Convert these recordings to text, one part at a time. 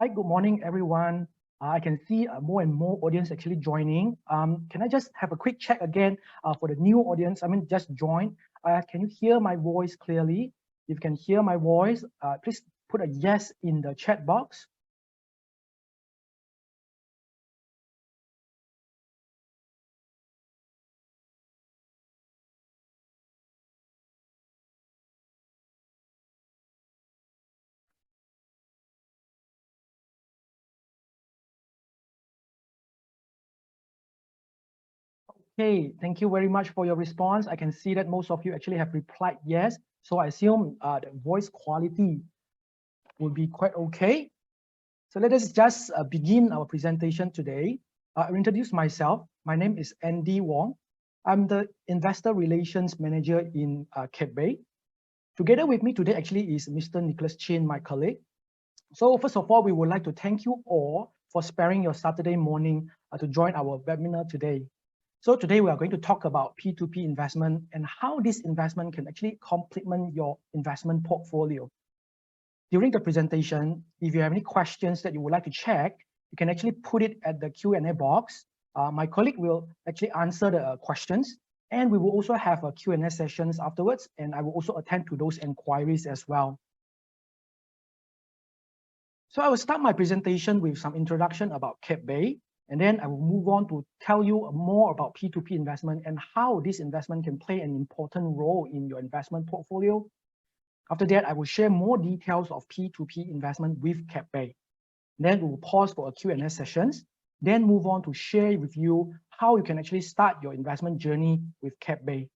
Hi, good morning, everyone. I can see more and more audience actually joining. Can I just have a quick check again for the new audience? Just join. Can you hear my voice clearly? If you can hear my voice, please put a yes in the chat box. Okay, thank you very much for your response. I can see that most of you actually have replied yes. So I assume the voice quality will be quite okay. So let us just begin our presentation today. I'll introduce myself. My name is Andy Wong. I'm the Investor Relations Manager in CapBay. Together with me today actually is Mr. Nicholas Chin, my colleague. So first of all, we would like to thank you all for sparing your Saturday morning to join our webinar today. So today we are going to talk about P2P investment and how this investment can actually complement your investment portfolio. During the presentation, if you have any questions that you would like to check, you can actually put it at the Q&A box. My colleague will actually answer the questions, and we will also have a Q&A sessions afterwards, and I will also attend to those inquiries as well. So I will start my presentation with some introduction about CapBay, and then I will move on to tell you more about P2P investment and how this investment can play an important role in your investment portfolio. After that, I will share more details of P2P investment with CapBay. Then we will pause for a Q&A sessions, then move on to share with you how you can actually start your investment journey with CapBay.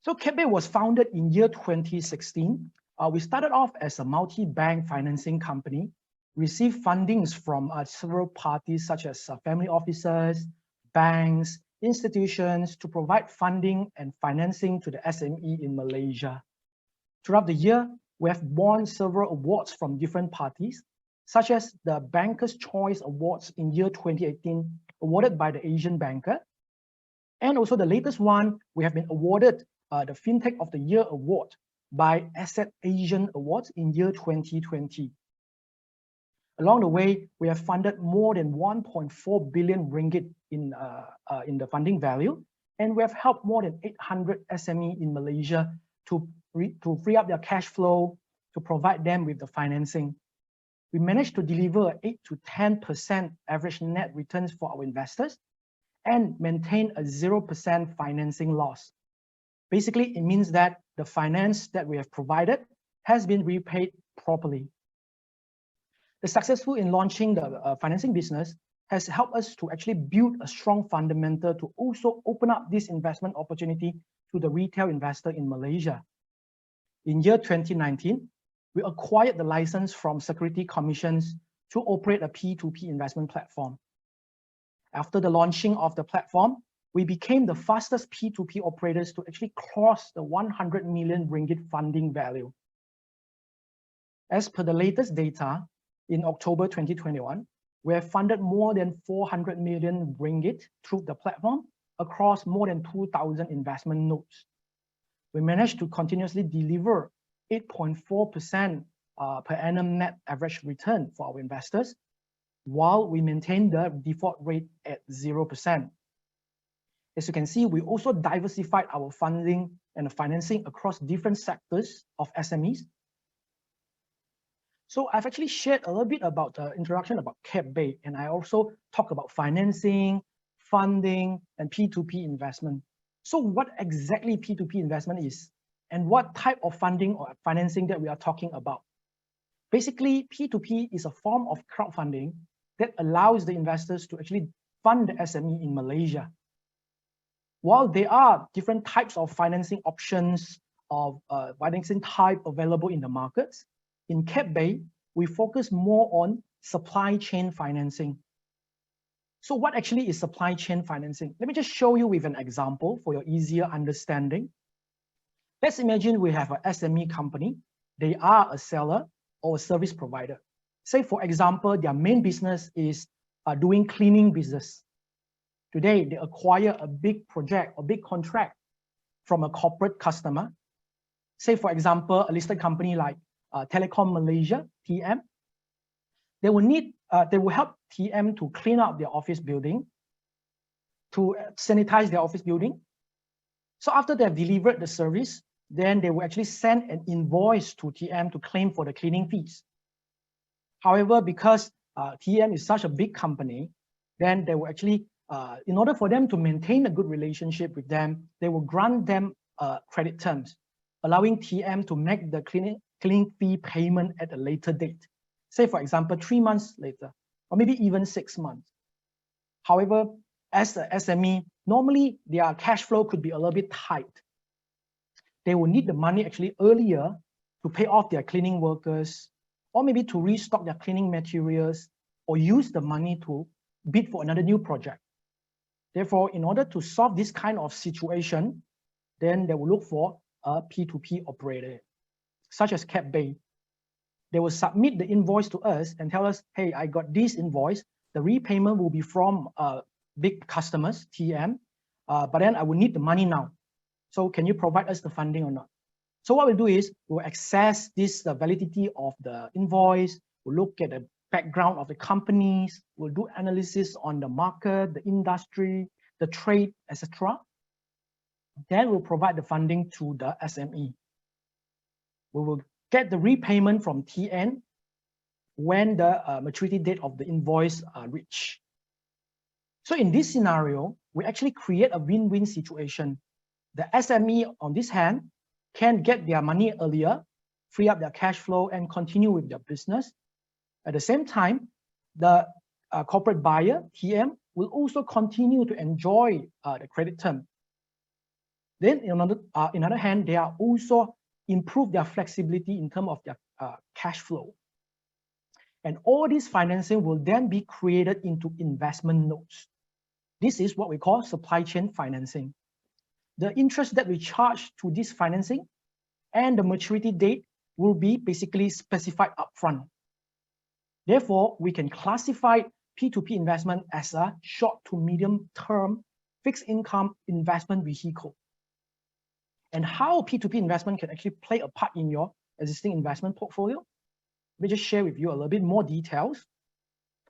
So CapBay was founded in year 2016. We started off as a multi-bank financing company, received fundings from several parties such as family offices, banks, institutions to provide funding and financing to the SME in Malaysia. Throughout the year, we have won several awards from different parties, such as the Banker's Choice Awards in year 2018, awarded by the Asian Banker. And also the latest one, we have been awarded the FinTech of the Year Award by Asset Asian Awards in year 2020. Along the way, we have funded more than 1.4 billion ringgit in the funding value, and we have helped more than 800 SME in Malaysia to free up their cash flow, to provide them with the financing. We managed to deliver 8 to 10% average net returns for our investors and maintain a 0% financing loss. Basically, it means that the finance that we have provided has been repaid properly. The successful in launching the financing business has helped us to actually build a strong fundamental to also open up this investment opportunity to the retail investor in Malaysia. In year 2019, we acquired the license from Security Commissions to operate a P2P investment platform. After the launching of the platform, we became the fastest P2P operators to actually cross the 100 million ringgit funding value. As per the latest data, in October 2021, we have funded more than 400 million ringgit through the platform across more than 2,000 investment nodes. We managed to continuously deliver 8.4% per annum net average return for our investors, while we maintain the default rate at 0%. As you can see, we also diversified our funding and financing across different sectors of SMEs. So I've actually shared a little bit about the introduction about CapBay, and I also talk about financing, funding, and P2P investment. So what exactly P2P investment is, and what type of funding or financing that we are talking about? Basically, P2P is a form of crowdfunding that allows the investors to actually fund the SME in Malaysia. While there are different types of financing options of financing type available in the markets, in CapBay, we focus more on supply chain financing. So what actually is supply chain financing? Let me just show you with an example for your easier understanding. Let's imagine we have an SME company. They are a seller or a service provider. Say, for example, their main business is doing cleaning business. Today, they acquire a big project or big contract from a corporate customer. Say, for example, a listed company like Telecom Malaysia, TM. They will help TM to clean up their office building, to sanitize their office building. So after they have delivered the service, then they will actually send an invoice to TM to claim for the cleaning fees. However, because TM is such a big company, then they will actually, in order for them to maintain a good relationship with them, they will grant them credit terms, allowing TM to make the cleaning fee payment at a later date. Say, for example, 3 months later, or maybe even 6 months. However, as the SME, normally their cash flow could be a little bit tight. They will need the money actually earlier to pay off their cleaning workers, or maybe to restock their cleaning materials, or use the money to bid for another new project. Therefore, in order to solve this kind of situation, then they will look for a P2P operator, such as CapBay. They will submit the invoice to us and tell us, hey, I got this invoice. The repayment will be from big customers, TM, but then I will need the money now. So can you provide us the funding or not? So what we'll do is we'll access this validity of the invoice. We'll look at the background of the companies. We'll do analysis on the market, the industry, the trade, etc. Then we'll provide the funding to the SME. We will get the repayment from TN when the maturity date of the invoice reach. So in this scenario, we actually create a win-win situation. The SME on this hand can get their money earlier, free up their cash flow and continue with their business. At the same time, the corporate buyer, TM, will also continue to enjoy the credit term. Then in another hand, they are also improve their flexibility in terms of their cash flow. And all this financing will then be created into investment notes. This is what we call supply chain financing. The interest that we charge to this financing and the maturity date will be basically specified upfront. Therefore, we can classify P2P investment as a short to medium term fixed income investment vehicle. And how P2P investment can actually play a part in your existing investment portfolio, let me just share with you a little bit more details.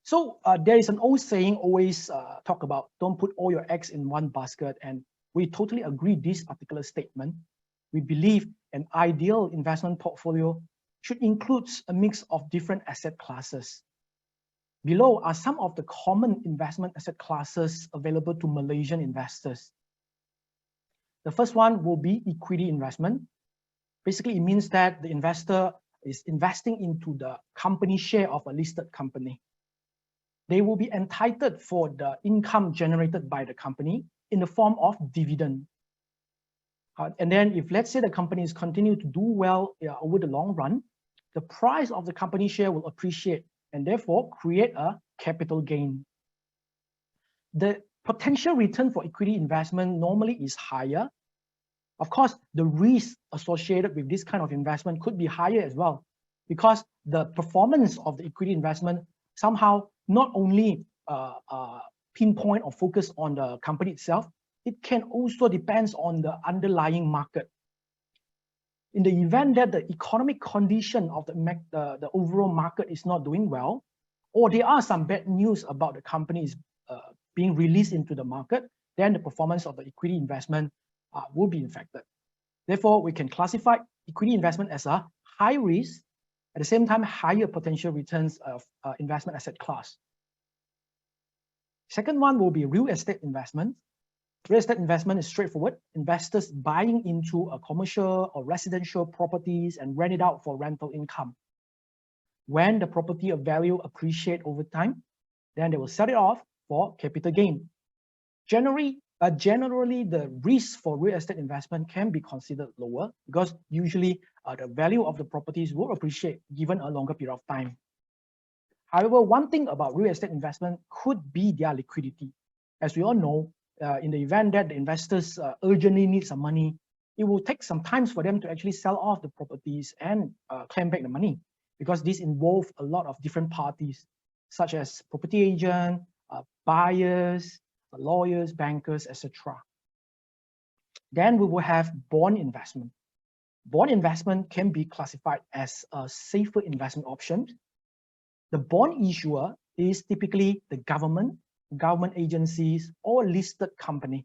So there is an old saying always talk about don't put all your eggs in one basket, and we totally agree this particular statement. We believe an ideal investment portfolio should include a mix of different asset classes. Below are some of the common investment asset classes available to Malaysian investors. The first one will be equity investment. Basically, it means that the investor is investing into the company share of a listed company. They will be entitled for the income generated by the company in the form of dividend. And then if let's say the companies continue to do well over the long run, the price of the company share will appreciate and therefore create a capital gain. The potential return for equity investment normally is higher. Of course, the risk associated with this kind of investment could be higher as well, because the performance of the equity investment somehow not only pinpoint or focus on the company itself, it can also depend on the underlying market. In the event that the economic condition of the overall market is not doing well, or there are some bad news about the companies being released into the market, then the performance of the equity investment will be affected. Therefore, we can classify equity investment as a high risk, at the same time, higher potential returns of investment asset class. Second one will be real estate investment. Real estate investment is straightforward. Investors buying into a commercial or residential properties and rent it out for rental income. When the property of value appreciate over time, then they will sell it off for capital gain. Generally, the risk for real estate investment can be considered lower because usually the value of the properties will appreciate given a longer period of time. However, one thing about real estate investment could be their liquidity. As we all know, in the event that the investors urgently need some money, it will take some time for them to actually sell off the properties and claim back the money, because this involves a lot of different parties, such as property agent, buyers, lawyers, bankers, etc. Then we will have bond investment. bond investment can be classified as a safer investment option. The bond issuer is typically the government agencies, or listed company.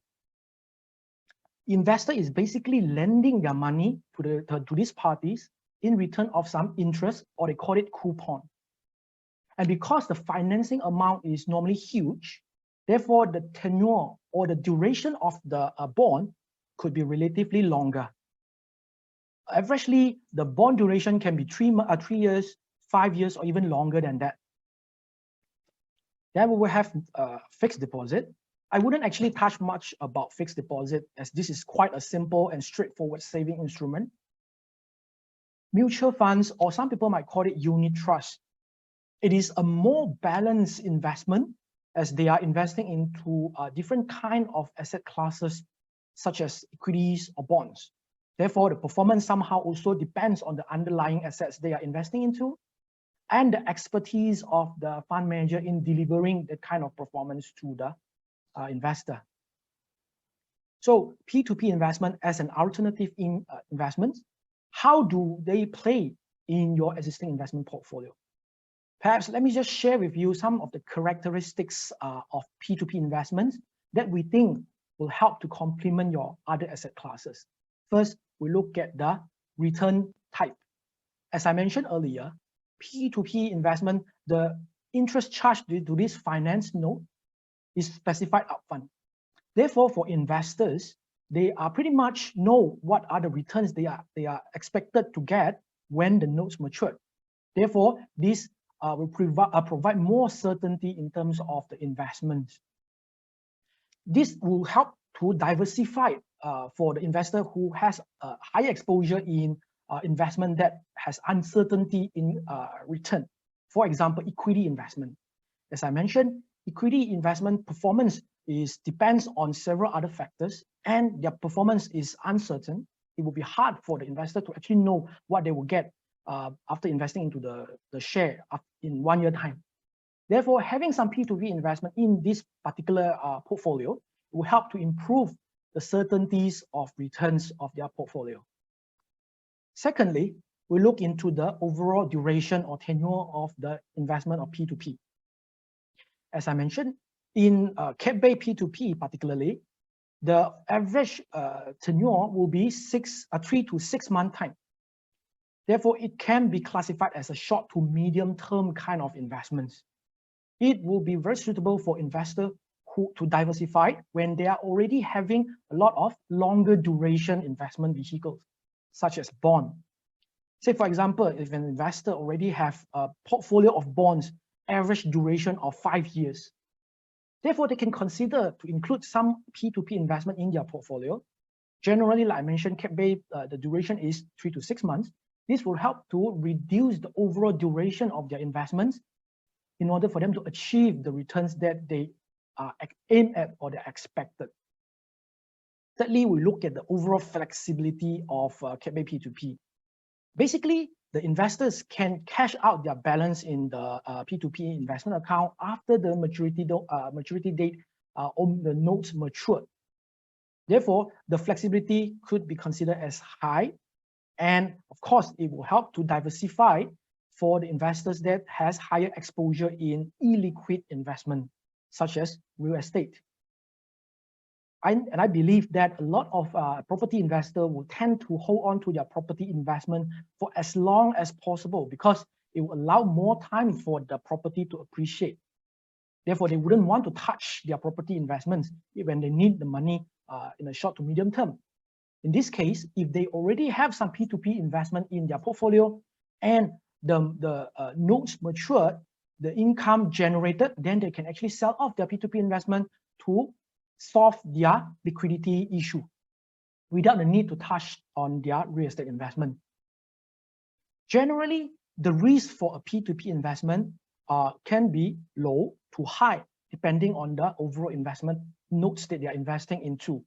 Investor is basically lending their money to these parties in return of some interest, or they call it coupon. And because the financing amount is normally huge, therefore the tenure or the duration of the bond could be relatively longer. Averagely, the bond duration can be 3 years, 5 years, or even longer than that. Then we will have fixed deposit. I wouldn't actually touch much about fixed deposit, as this is quite a simple and straightforward saving instrument. Mutual funds, or some people might call it unit trust. It is a more balanced investment, as they are investing into different kind of asset classes, such as equities or bonds. Therefore, the performance somehow also depends on the underlying assets they are investing into, and the expertise of the fund manager in delivering that kind of performance to the investor. So P2P investment as an alternative in investment, how do they play in your existing investment portfolio? Perhaps let me just share with you some of the characteristics of P2P investments that we think will help to complement your other asset classes. First, we look at the return type. As I mentioned earlier, P2P investment, the interest charged to this finance note is specified upfront. Therefore, for investors, they are pretty much know what are the returns they are expected to get when the notes mature. Therefore, this will provide more certainty in terms of the investments. This will help to diversify for the investor who has a high exposure in investment that has uncertainty in return. For example, equity investment. As I mentioned, equity investment performance depends on several other factors, and their performance is uncertain. It will be hard for the investor to actually know what they will get after investing into the share in 1 year time. Therefore, having some P2P investment in this particular portfolio will help to improve the certainties of returns of their portfolio. Secondly, we look into the overall duration or tenure of the investment of P2P. As I mentioned, in CapBay P2P particularly, the average tenure will be 3 to 6 month time. Therefore, it can be classified as a short to medium term kind of investments. It will be very suitable for investors to diversify when they are already having a lot of longer duration investment vehicles, such as bond. Say, for example, if an investor already have a portfolio of bonds, average duration of 5 years. Therefore, they can consider to include some P2P investment in their portfolio. Generally, like I mentioned, CapBay, the duration is 3 to 6 months. This will help to reduce the overall duration of their investments in order for them to achieve the returns that they aim at or they're expected. Thirdly, we look at the overall flexibility of CapBay P2P. Basically, the investors can cash out their balance in the P2P investment account after the maturity date on the notes matured. Therefore, the flexibility could be considered as high, and of course, it will help to diversify for the investors that has higher exposure in illiquid investment, such as real estate. I believe that a lot of property investors will tend to hold on to their property investment for as long as possible, because it will allow more time for the property to appreciate. Therefore, they wouldn't want to touch their property investments when they need the money in a short to medium term. In this case, if they already have some P2P investment in their portfolio and the notes matured, the income generated, then they can actually sell off their P2P investment to solve their liquidity issue without the need to touch on their real estate investment. Generally, the risk for a P2P investment can be low to high, depending on the overall investment notes that they are investing into.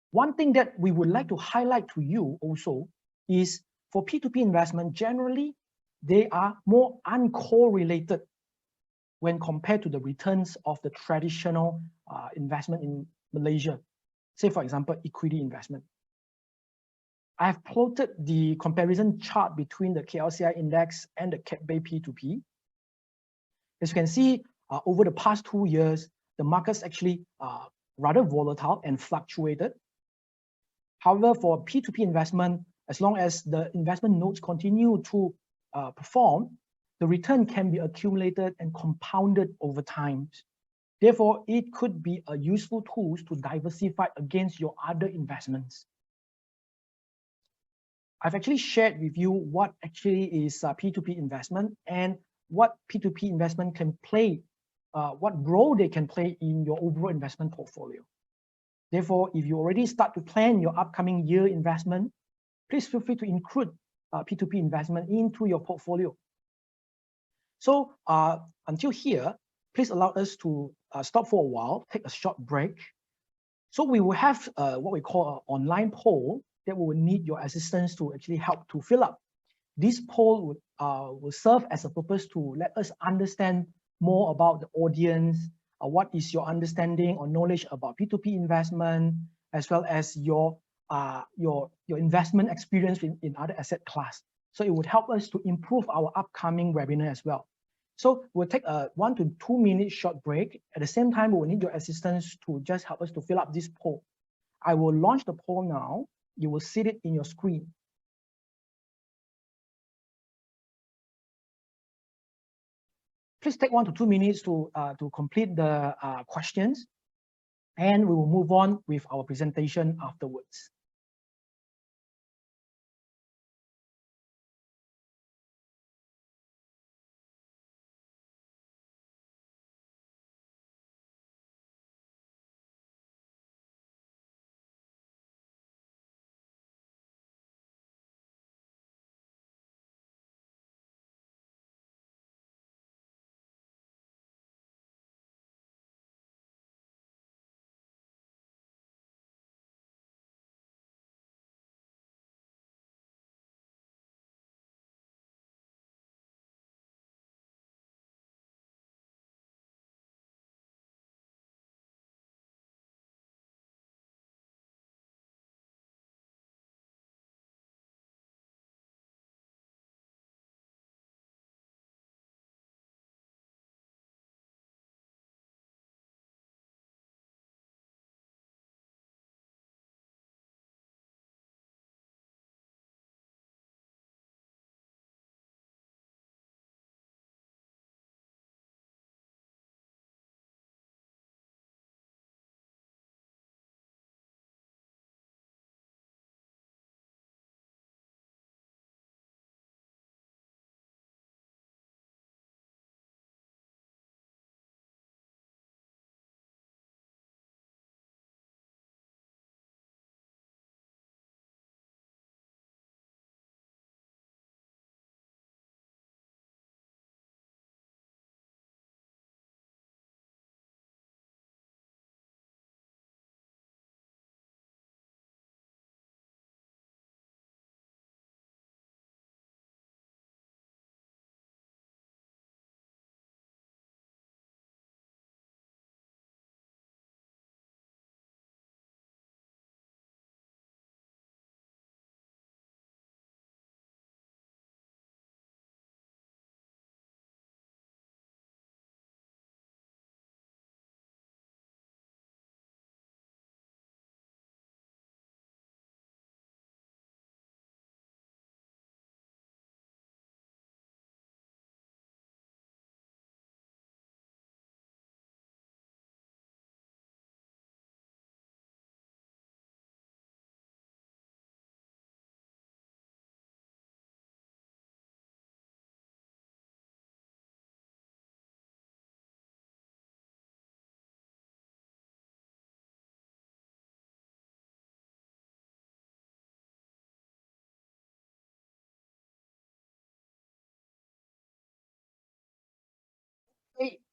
One thing that we would like to highlight to you also is for P2P investment, generally, they are more uncorrelated when compared to the returns of the traditional investment in Malaysia. Say, for example, equity investment. I've plotted the comparison chart between the KLCI index and the CapBay P2P. As you can see, over the past 2 years, the market's actually rather volatile and fluctuated. However, for P2P investment, as long as the investment notes continue to perform, the return can be accumulated and compounded over time. Therefore, it could be a useful tool to diversify against your other investments. I've actually shared with you what actually is P2P investment and what P2P investment can play, what role they can play in your overall investment portfolio. Therefore, if you already start to plan your upcoming year investment, please feel free to include P2P investment into your portfolio. So until here, please allow us to stop for a while, take a short break. So we will have what we call an online poll that we will need your assistance to actually help to fill up. This poll will serve as a purpose to let us understand more about the audience, what is your understanding or knowledge about P2P investment, as well as your investment experience in other asset class. So it would help us to improve our upcoming webinar as well. So we'll take a 1 to 2 minute short break. At the same time, we will need your assistance to just help us to fill up this poll. I will launch the poll now. You will see it in your screen. Please take 1 to 2 minutes to complete the questions, and we will move on with our presentation afterwards.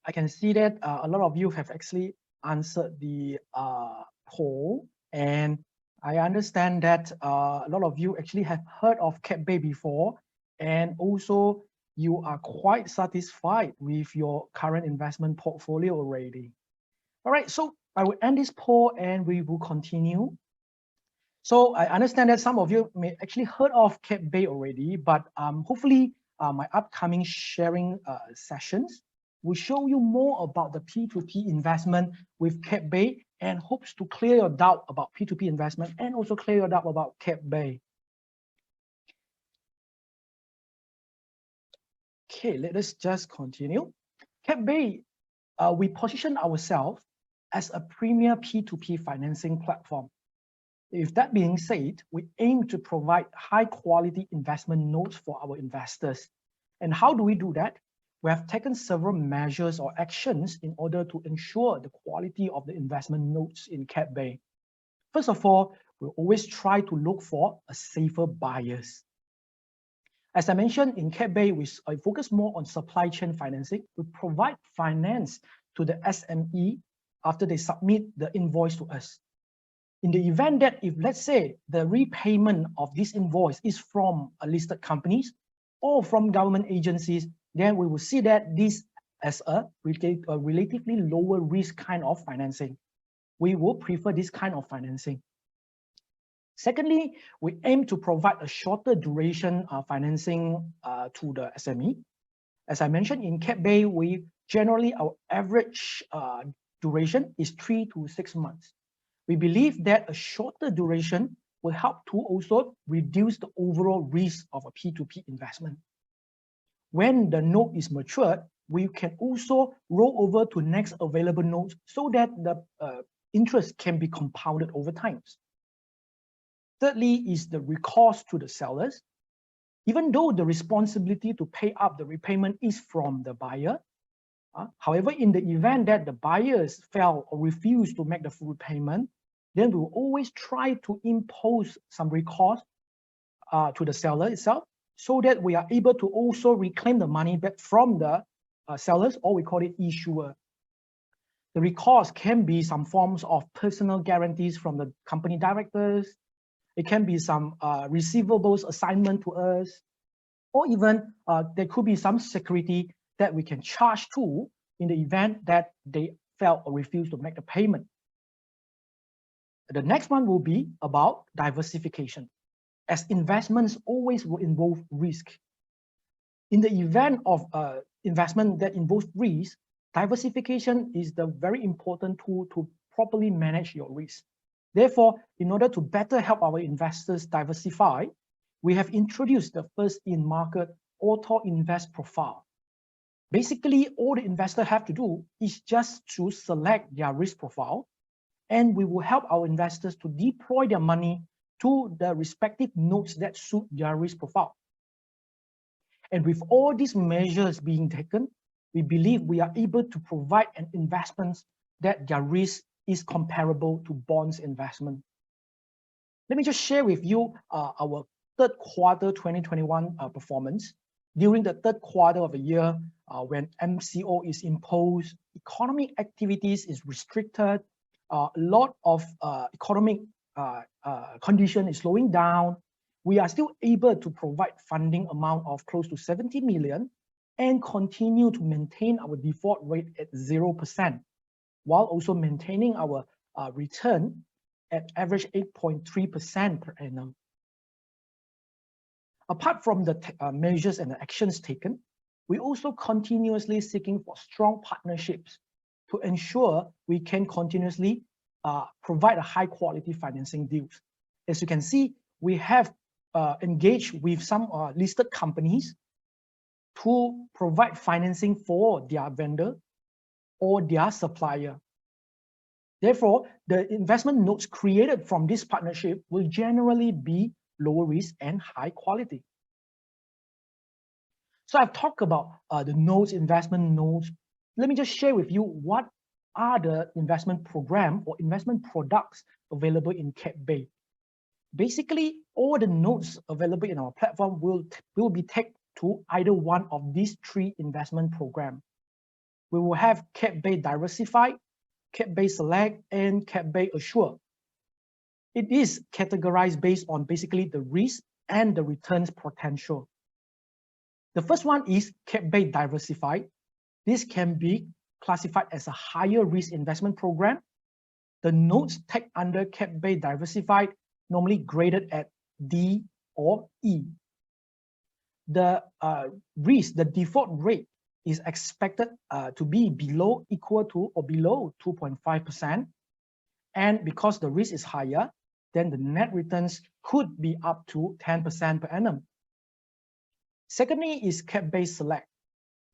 I can see that a lot of you have actually answered the poll, and I understand that a lot of you actually have heard of CapBay before, and also you are quite satisfied with your current investment portfolio already. All right, so I will end this poll and we will continue. So I understand that some of you may actually heard of CapBay already, but hopefully my upcoming sharing sessions will show you more about the P2P investment with CapBay and hopes to clear your doubt about P2P investment and also clear your doubt about CapBay. Okay, let us just continue. CapBay, we position ourselves as a premier P2P financing platform. If that being said, we aim to provide high quality investment notes for our investors. And how do we do that? We have taken several measures or actions in order to ensure the quality of the investment notes in CapBay. First of all, we always try to look for a safer buyers. As I mentioned, in CapBay, we focus more on supply chain financing. We provide finance to the SME after they submit the invoice to us. In the event that if, let's say, the repayment of this invoice is from listed companies or from government agencies, then we will see that this as a relatively lower risk kind of financing. We will prefer this kind of financing. Secondly, we aim to provide a shorter duration financing to the SME. As I mentioned, in CapBay, we generally, our average duration is 3 to 6 months. We believe that a shorter duration will help to also reduce the overall risk of a P2P investment. When the note is matured, we can also roll over to next available notes so that the interest can be compounded over time. Thirdly is the recourse to the sellers. Even though the responsibility to pay up the repayment is from the buyer, however, in the event that the buyers fail or refuse to make the full payment, then we will always try to impose some recourse to the seller itself so that we are able to also reclaim the money back from the sellers, or we call it issuer. The recourse can be some forms of personal guarantees from the company directors. It can be some receivables assignment to us, or even there could be some security that we can charge to in the event that they fail or refuse to make the payment. The next one will be about diversification, as investments always will involve risk. In the event of investment that involves risk, diversification is the very important tool to properly manage your risk. Therefore, in order to better help our investors diversify, we have introduced the first in-market auto invest profile. Basically, all the investor have to do is just to select their risk profile, and we will help our investors to deploy their money to the respective notes that suit their risk profile. And with all these measures being taken, we believe we are able to provide an investment that their risk is comparable to bonds investment. Let me just share with you our third quarter 2021 performance. During the third quarter of the year, when MCO is imposed, economic activities is restricted, a lot of economic condition is slowing down, we are still able to provide funding amount of close to 70 million and continue to maintain our default rate at 0%, while also maintaining our return at average 8.3% per annum. Apart from the measures and the actions taken, we also continuously seeking for strong partnerships to ensure we can continuously provide a high quality financing deals. As you can see, we have engaged with some listed companies to provide financing for their vendor or their supplier. Therefore, the investment notes created from this partnership will generally be lower risk and high quality. So I've talked about the notes, investment notes. Let me just share with you what are the investment program or investment products available in CapBay. Basically, all the notes available in our platform will be tagged to either one of these three investment programs. We will have CapBay Diversify, CapBay Select, and CapBay Assure. It is categorized based on basically the risk and the returns potential. The first one is CapBay Diversify. This can be classified as a higher risk investment program. The notes tagged under CapBay Diversified normally graded at D or E. The risk, the default rate is expected to be below, equal to, or below 2.5%. And because the risk is higher, then the net returns could be up to 10% per annum. Secondly is CapBay Select.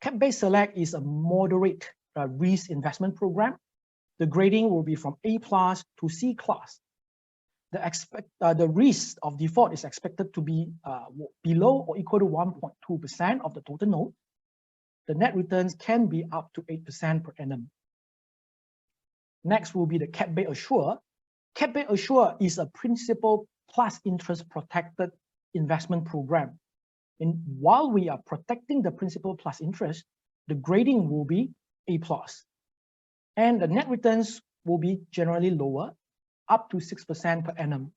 CapBay Select is a moderate risk investment program. The grading will be from A+ to C class. The risk of default is expected to be below or equal to 1.2% of the total note. The net returns can be up to 8% per annum. Next will be the CapBay Assure. CapBay Assure is a principal plus interest protected investment program. And while we are protecting the principal plus interest, the grading will be A+. And the net returns will be generally lower, up to 6% per annum.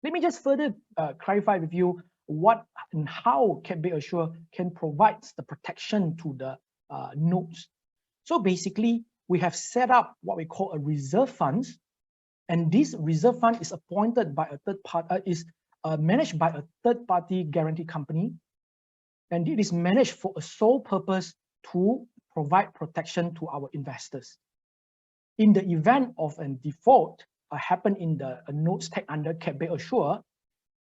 Let me just further clarify with you what and how CapBay Assure can provide the protection to the notes. So basically, we have set up what we call a reserve fund, and this reserve fund is appointed by a third party, managed by a third-party guarantee company, and it is managed for a sole purpose to provide protection to our investors. In the event of a default happen in the notes taken under CapBay Assure,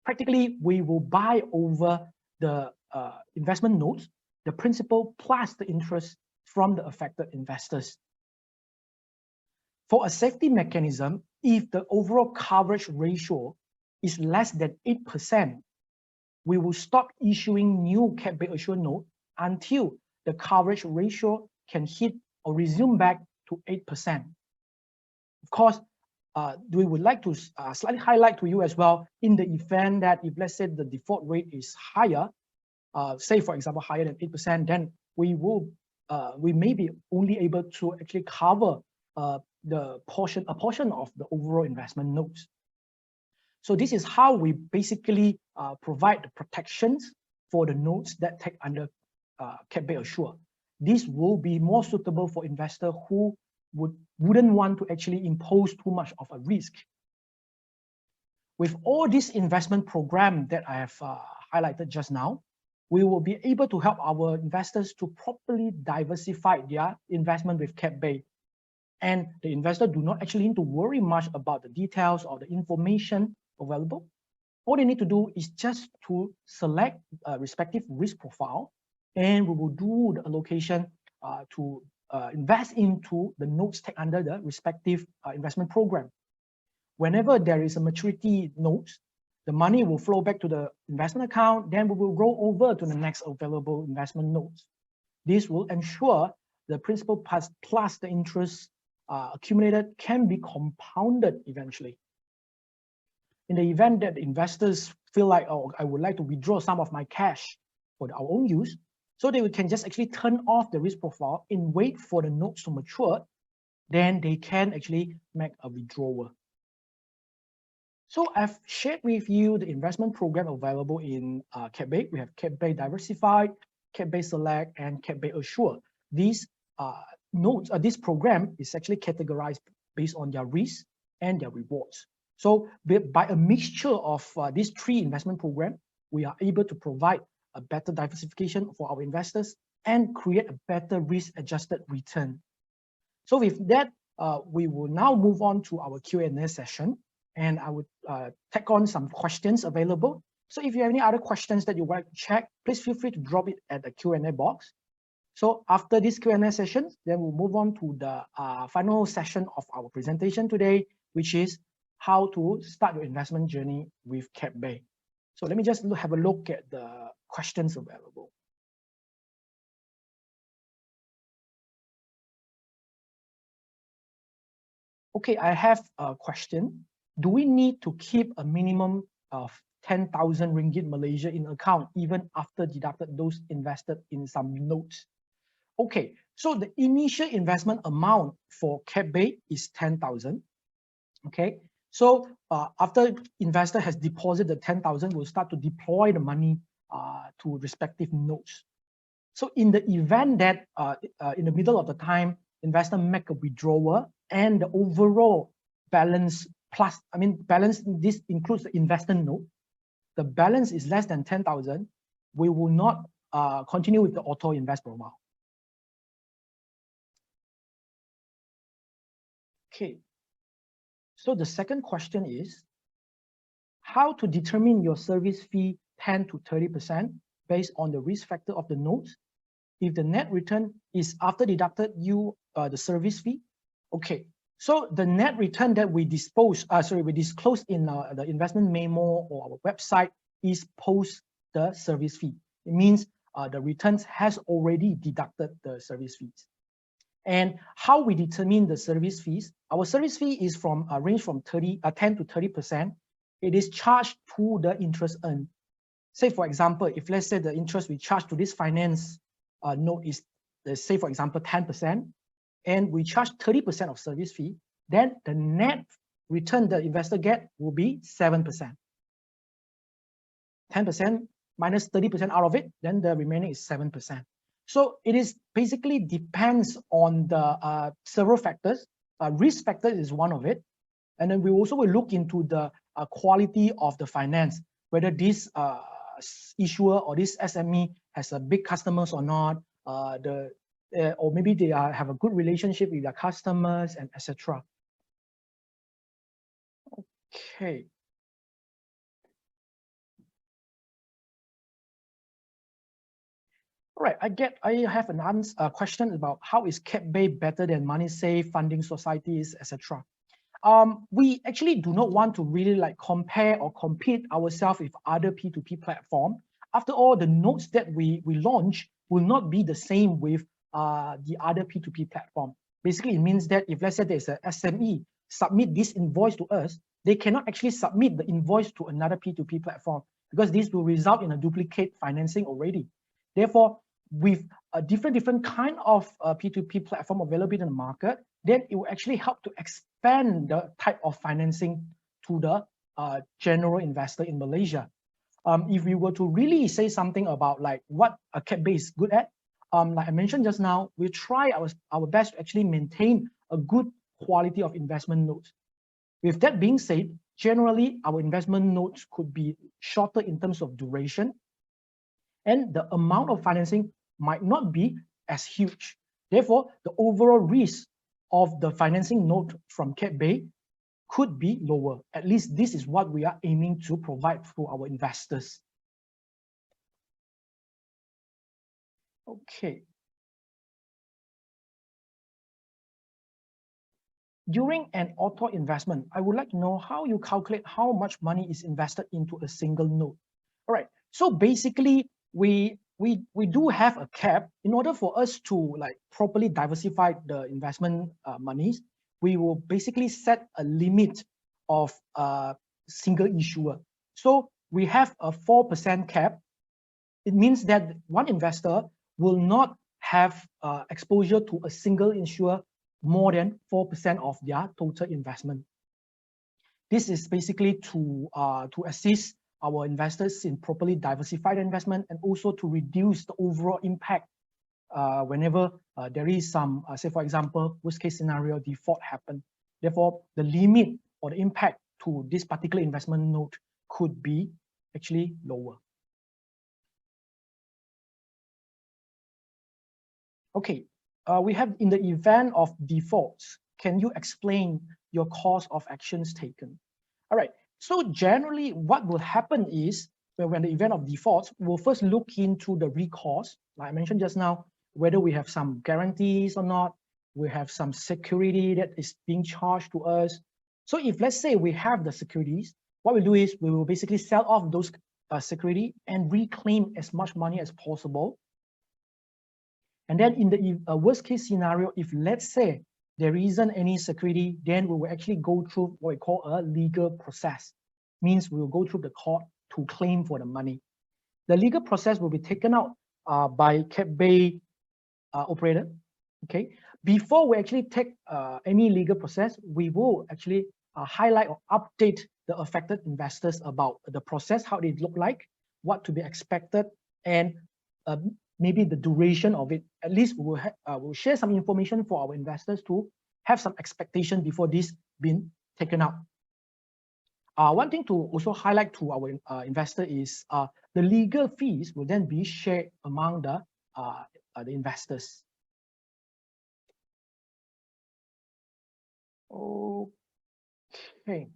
practically we will buy over the investment notes, the principal plus the interest from the affected investors. For a safety mechanism, if the overall coverage ratio is less than 8%, we will stop issuing new CapBay Assure note until the coverage ratio can hit or resume back to 8%. Of course, we would like to slightly highlight to you as well, in the event that if, let's say, the default rate is higher, say for example higher than 8%, then we may be only able to actually cover a portion of the overall investment notes. So this is how we basically provide the protections for the notes that take under CapBay Assure. This will be more suitable for investors who wouldn't want to actually impose too much of a risk. With all this investment program that I have highlighted just now, we will be able to help our investors to properly diversify their investment with CapBay. And the investor do not actually need to worry much about the details or the information available. All they need to do is just to select a respective risk profile, and we will do the allocation to invest into the notes taken under the respective investment program. Whenever there is a maturity note, the money will flow back to the investment account, then we will roll over to the next available investment notes. This will ensure the principal plus the interest accumulated can be compounded eventually. In the event that the investors feel like, oh, I would like to withdraw some of my cash for our own use, so they can just actually turn off the risk profile and wait for the notes to mature, then they can actually make a withdrawal. So I've shared with you the investment program available in CapBay. We have CapBay Diversify, CapBay Select, and CapBay Assure. These this program is actually categorized based on their risk and their rewards. So by a mixture of these three investment programs, we are able to provide a better diversification for our investors and create a better risk-adjusted return. So with that, we will now move on to our Q&A session, and I would take on some questions available. So if you have any other questions that you would like to check, please feel free to drop it at the Q&A box. So after this Q&A session, then we'll move on to the final session of our presentation today, which is how to start your investment journey with CapBay. So let me just have a look at the questions available. Okay, I have a question. Do we need to keep a minimum of 10,000 ringgit Malaysia in account even after deducted those invested in some notes? Okay, so the initial investment amount for CapBay is 10,000. Okay, so after investor has deposited the 10,000, we'll start to deploy the money to respective notes. So in the event that in the middle of the time, investor make a withdrawal and the overall balance plus, I mean, balance, this includes the investment note, the balance is less than 10,000, we will not continue with the auto invest profile. Okay, so the second question is how to determine your service fee 10 to 30% based on the risk factor of the notes. If the net return is after deducted the service fee. Okay, so the net return that we disclose in the investment memo or our website is post the service fee. It means the returns has already deducted the service fees. And how we determine the service fees? Our service fee is from range from 10 to 30%. It is charged to the interest earned. Say for example, if let's say the interest we charge to this finance note is, let's say for example 10%, and we charge 30% of service fee, then the net return the investor get will be 7%. 10% minus 30% out of it, then the remaining is 7%. So it is basically depends on the several factors. Risk factor is one of it. And then we also will look into the quality of the finance, whether this issuer or this SME has a big customers or not, or maybe they have a good relationship with their customers, and etc. Okay. All right, I have a question about how is CapBay better than MoneySafe, funding societies, etc. We actually do not want to really like compare or compete ourselves with other P2P platform. After all, the notes that we launch will not be the same with the other P2P platform. Basically, it means that if let's say there's a SME submit this invoice to us, they cannot actually submit the invoice to another P2P platform because this will result in a duplicate financing already. Therefore, with a different kind of P2P platform available in the market, then it will actually help to expand the type of financing to the general investor in Malaysia. If we were to really say something about like what a CapBay is good at, like I mentioned just now, we try our best to actually maintain a good quality of investment notes. With that being said, generally our investment notes could be shorter in terms of duration, and the amount of financing might not be as huge. Therefore, the overall risk of the financing note from CapBay could be lower. At least this is what we are aiming to provide for our investors. Okay. During an auto investment, I would like to know how you calculate how much money is invested into a single note. All right. So basically, we do have a cap. In order for us to like properly diversify the investment monies, we will basically set a limit of a single issuer. So we have a 4% cap. It means that one investor will not have exposure to a single issuer more than 4% of their total investment. This is basically to assist our investors in properly diversified investment and also to reduce the overall impact whenever there is some, say for example, worst case scenario default happen. Therefore, the limit or the impact to this particular investment note could be actually lower. Okay, we have in the event of defaults, can you explain your course of actions taken? All right, so generally what will happen is when the event of defaults, we'll first look into the recourse, like I mentioned just now, whether we have some guarantees or not, we have some security that is being charged to us. So if let's say we have the securities, what we do is we will basically sell off those security and reclaim as much money as possible. And then in the worst case scenario, if let's say there isn't any security, then we will actually go through what we call a legal process. Means we will go through the court to claim for the money. The legal process will be taken out by CapBay operator. Okay. Before we actually take any legal process, we will actually highlight or update the affected investors about the process, how it look like, what to be expected, and maybe the duration of it. At least we will we'll share some information for our investors to have some expectation before this being taken out. One thing to also highlight to our investor is the legal fees will then be shared among the investors. Okay.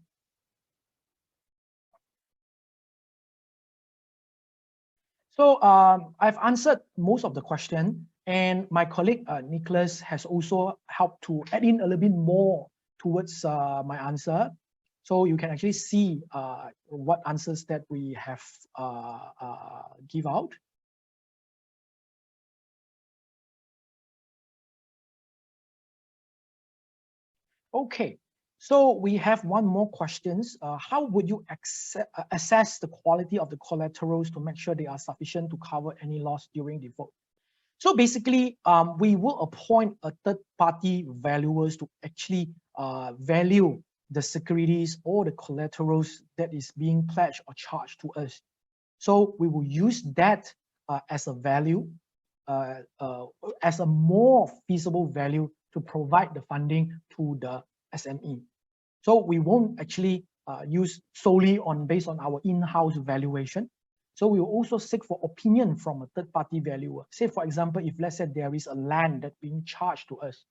So I've answered most of the question, and my colleague Nicholas has also helped to add in a little bit more towards my answer. So you can actually see what answers that we have give out. Okay, so we have one more questions. How would you assess the quality of the collaterals to make sure they are sufficient to cover any loss during default? So basically, we will appoint a third-party valuers to actually value the securities or the collaterals that is being pledged or charged to us. So we will use that as a value, as a more feasible value to provide the funding to the SME. So we won't actually use solely based on our in-house valuation. So we will also seek for opinion from a third-party valuer. Say, for example, if let's say there is a land that's being charged to us,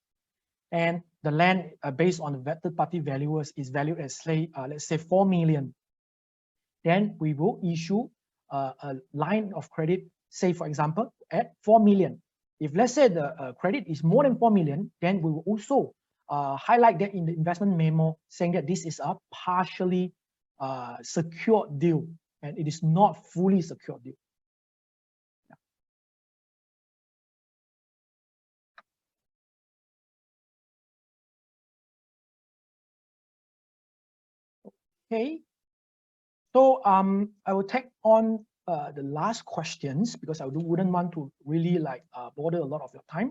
and the land based on the third-party valuers is valued as, say, let's say 4 million, then we will issue a line of credit, say, for example, at 4 million. If let's say the credit is more than 4 million, then we will also highlight that in the investment memo, saying that this is a partially secured deal and it is not fully secured deal. Okay, so I will take on the last questions because I wouldn't want to really bother a lot of your time.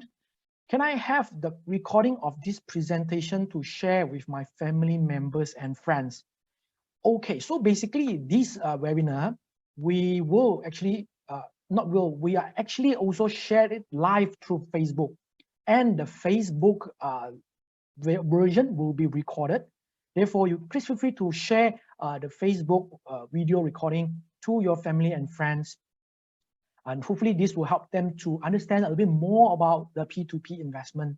Can I have the recording of this presentation to share with my family members and friends? Okay, so basically this webinar, we will actually, we are actually also shared it live through Facebook, and the Facebook version will be recorded. Therefore, you please feel free to share the Facebook video recording to your family and friends. And hopefully this will help them to understand a little bit more about the P2P investment.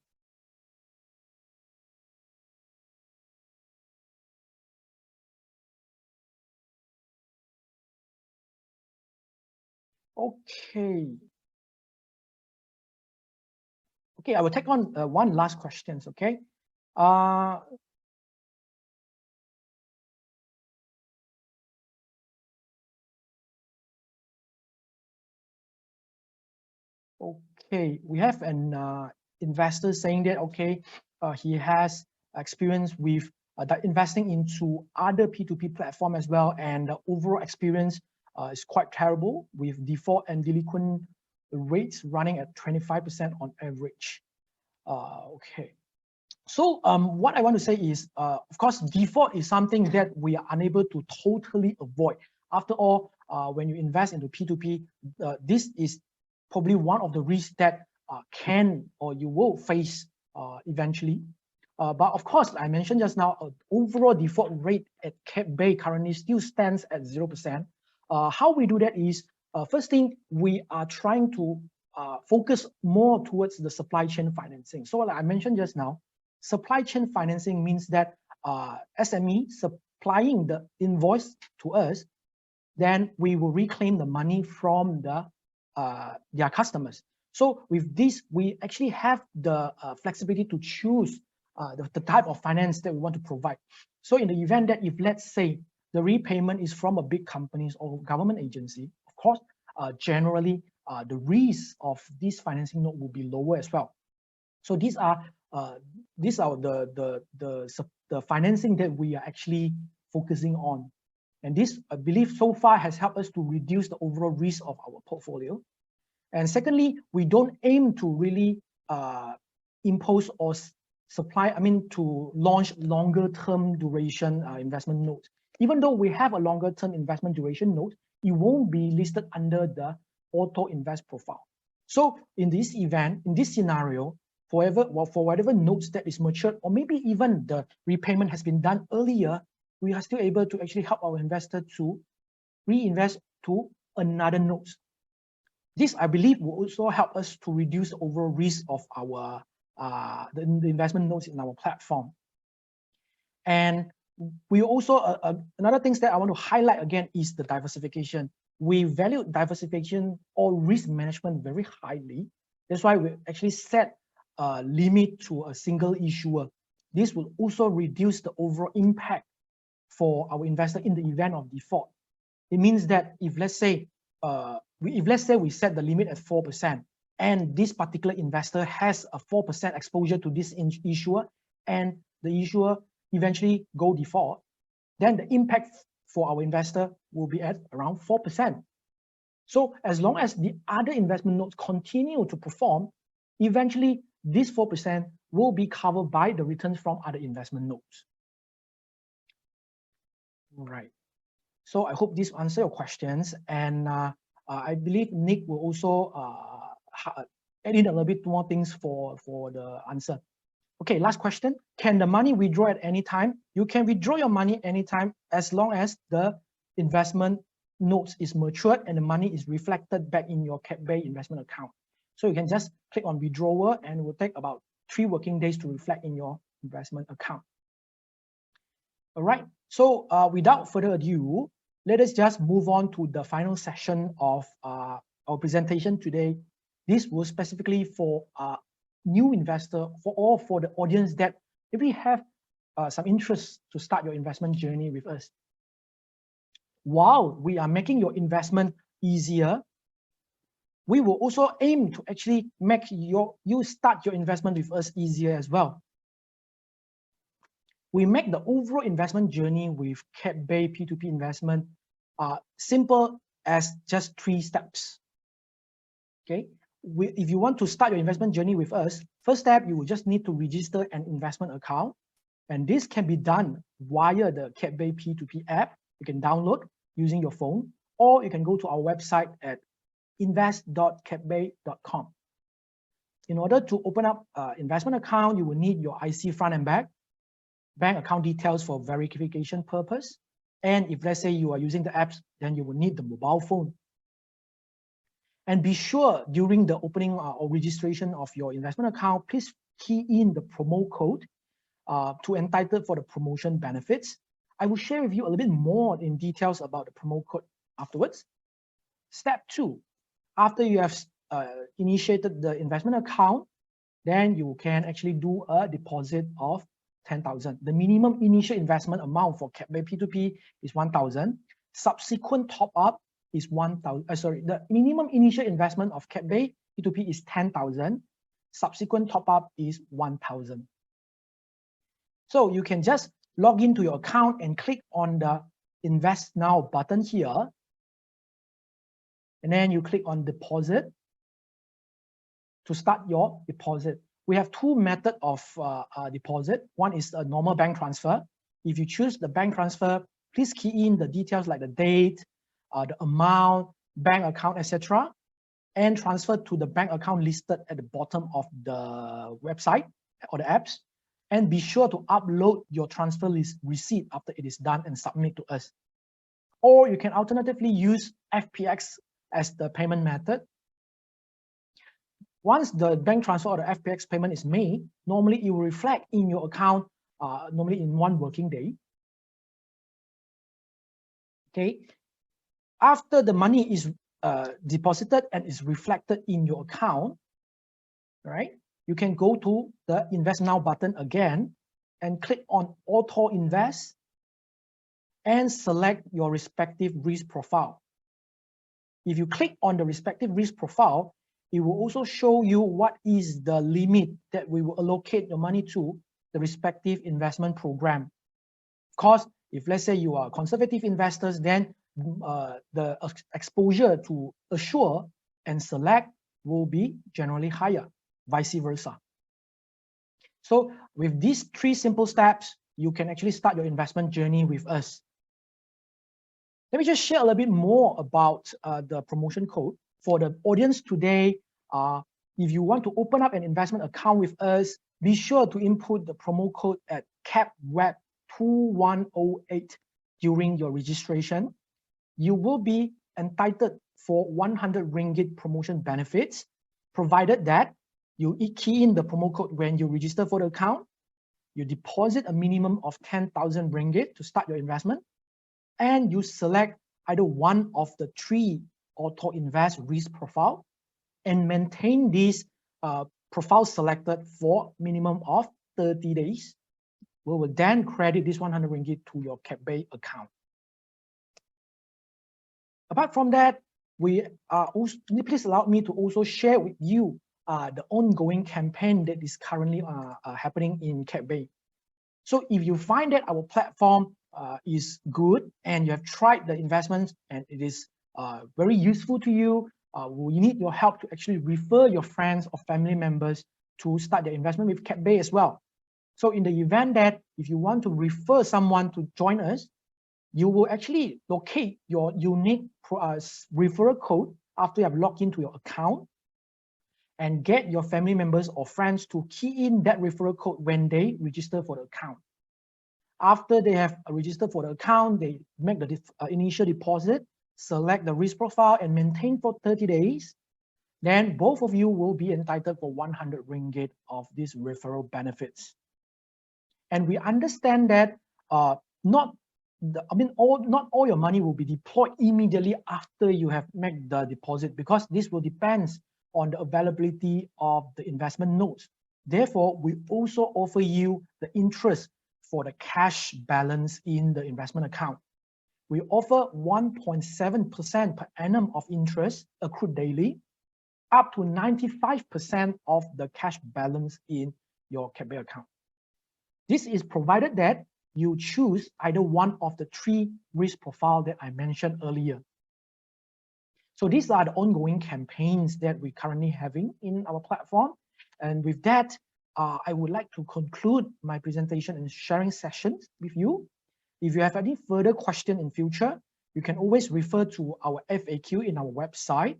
Okay. Okay, I will take on one last question, okay? Okay, we have an investor saying that, okay, he has experience with investing into other P2P platform as well, and the overall experience is quite terrible with default and delinquent rates running at 25% on average. Okay. So what I want to say is, of course, default is something that we are unable to totally avoid. After all, when you invest into P2P, this is probably one of the risks that can or you will face eventually. But of course, I mentioned just now, overall default rate at CapBay currently still stands at 0%. How we do that is, first thing, we are trying to focus more towards the supply chain financing. So like I mentioned just now, supply chain financing means that SME supplying the invoice to us, then we will reclaim the money from their customers. So with this, we actually have the flexibility to choose the type of finance that we want to provide. So in the event that if, let's say, the repayment is from a big companies or government agency, of course, generally, the risk of this financing note will be lower as well. So these are the financing that we are actually focusing on. And this, I believe, so far has helped us to reduce the overall risk of our portfolio. And secondly, we don't aim to really impose or to launch longer term duration investment notes. Even though we have a longer term investment duration note, it won't be listed under the auto invest profile. So in this event, in this scenario, for whatever notes that is matured, or maybe even the repayment has been done earlier, we are still able to actually help our investor to reinvest to another node. This, I believe, will also help us to reduce the overall risk of our the investment nodes in our platform. And we also, another thing that I want to highlight again is the diversification. We value diversification or risk management very highly. That's why we actually set a limit to a single issuer. This will also reduce the overall impact for our investor in the event of default. It means that if let's say we set the limit at 4%, and this particular investor has a 4% exposure to this issuer, and the issuer eventually go default, then the impact for our investor will be at around 4%. So as long as the other investment nodes continue to perform, eventually this 4% will be covered by the returns from other investment nodes. All right. So I hope this answers your questions, and I believe Nick will also add in a little bit more things for the answer. Okay, last question. Can the money withdraw at any time? You can withdraw your money anytime as long as the investment notes is matured and the money is reflected back in your CapBay investment account. So you can just click on withdrawal and it will take about 3 working days to reflect in your investment account. All right, so without further ado, let us just move on to the final session of our presentation today. This was specifically for new investor, for the audience that if we have some interest to start your investment journey with us. While we are making your investment easier, we will also aim to actually make you start your investment with us easier as well. We make the overall investment journey with CapBay P2P investment simple as just 3 steps. Okay, if you want to start your investment journey with us, first step, you will just need to register an investment account. And this can be done via the CapBay P2P app. You can download using your phone, or you can go to our website at invest.capbay.com. In order to open up an investment account, you will need your IC front and back, bank account details for verification purpose. And if let's say you are using the apps, then you will need the mobile phone. And be sure during the opening or registration of your investment account, please key in the promo code to entitle for the promotion benefits. I will share with you a little bit more in details about the promo code afterwards. Step 2, after you have initiated the investment account, then you can actually do a deposit of 10,000. The minimum initial investment amount for CapBay P2P is 1,000. Subsequent top up is 1,000. The minimum initial investment of CapBay P2P is 10,000. Subsequent top up is 1,000. So you can just log into your account and click on the Invest Now button here. And then you click on Deposit to start your deposit. We have 2 methods of deposit. One is a normal bank transfer. If you choose the bank transfer, please key in the details like the date, the amount, bank account, etc., and transfer to the bank account listed at the bottom of the website or the apps. And be sure to upload your transfer list receipt after it is done and submit to us. Or you can alternatively use FPX as the payment method. Once the bank transfer or the FPX payment is made, normally it will reflect in your account, normally in 1 working day. Okay. After the money is deposited and is reflected in your account, right? You can go to the Invest Now button again and click on Auto Invest and select your respective risk profile. If you click on the respective risk profile, it will also show you what is the limit that we will allocate your money to the respective investment program. Of course, if let's say you are conservative investors, then the exposure to Assure and Select will be generally higher, vice versa. So with these 3 simple steps, you can actually start your investment journey with us. Let me just share a little bit more about the promotion code. For the audience today, if you want to open up an investment account with us, be sure to input the promo code at CapWeb 2108 during your registration, you will be entitled for 100 ringgit promotion benefits, provided that you key in the promo code when you register for the account, you deposit a minimum of 10,000 ringgit to start your investment, and you select either one of the 3 auto invest risk profile and maintain this profile selected for minimum of 30 days. We will then credit this 100 ringgit to your CapBay account. Apart from that, please allow me to also share with you the ongoing campaign that is currently happening in CapBay. So if you find that our platform is good and you have tried the investments and it is very useful to you, we need your help to actually refer your friends or family members to start their investment with CapBay as well. So in the event that if you want to refer someone to join us, you will actually locate your unique referral code after you have logged into your account and get your family members or friends to key in that referral code when they register for the account. After they have registered for the account, they make the initial deposit, select the risk profile and maintain for 30 days. Then both of you will be entitled for 100 ringgit of these referral benefits. And we understand that not all your money will be deployed immediately after you have made the deposit, because this will depend on the availability of the investment notes. Therefore, we also offer you the interest for the cash balance in the investment account. We offer 1.7% per annum of interest accrued daily, up to 95% of the cash balance in your CapBay account. This is provided that you choose either one of the 3 risk profile that I mentioned earlier. So these are the ongoing campaigns that we're currently having in our platform. And with that, I would like to conclude my presentation and sharing sessions with you. If you have any further question in future, you can always refer to our FAQ in our website,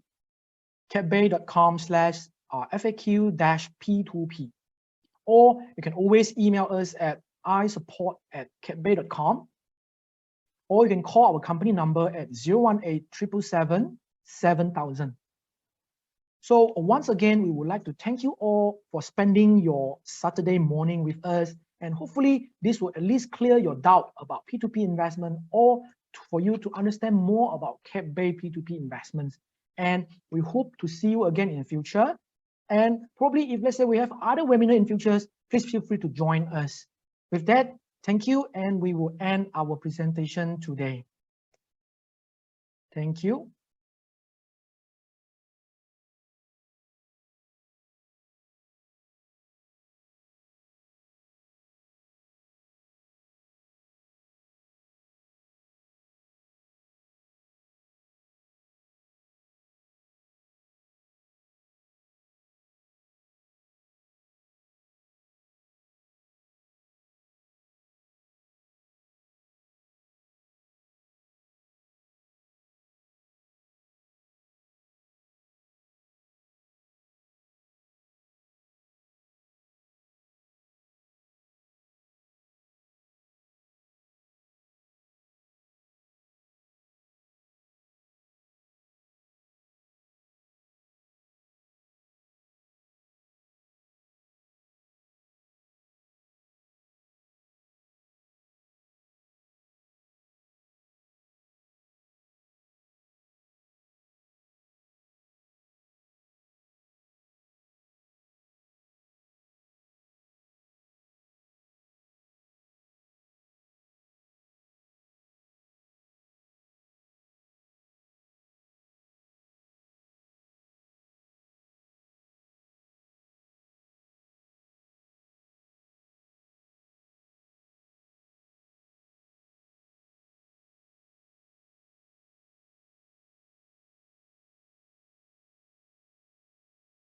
capbay.com/FAQ-P2P. Or you can always email us at isupport@capbay.com, or you can call our company number at 018-777-7000. So once again, we would like to thank you all for spending your Saturday morning with us, and hopefully this will at least clear your doubt about P2P investment, or for you to understand more about CapBay P2P investments. And we hope to see you again in the future. And probably if let's say we have other webinars in futures, please feel free to join us. With that, thank you, and we will end our presentation today. Thank you.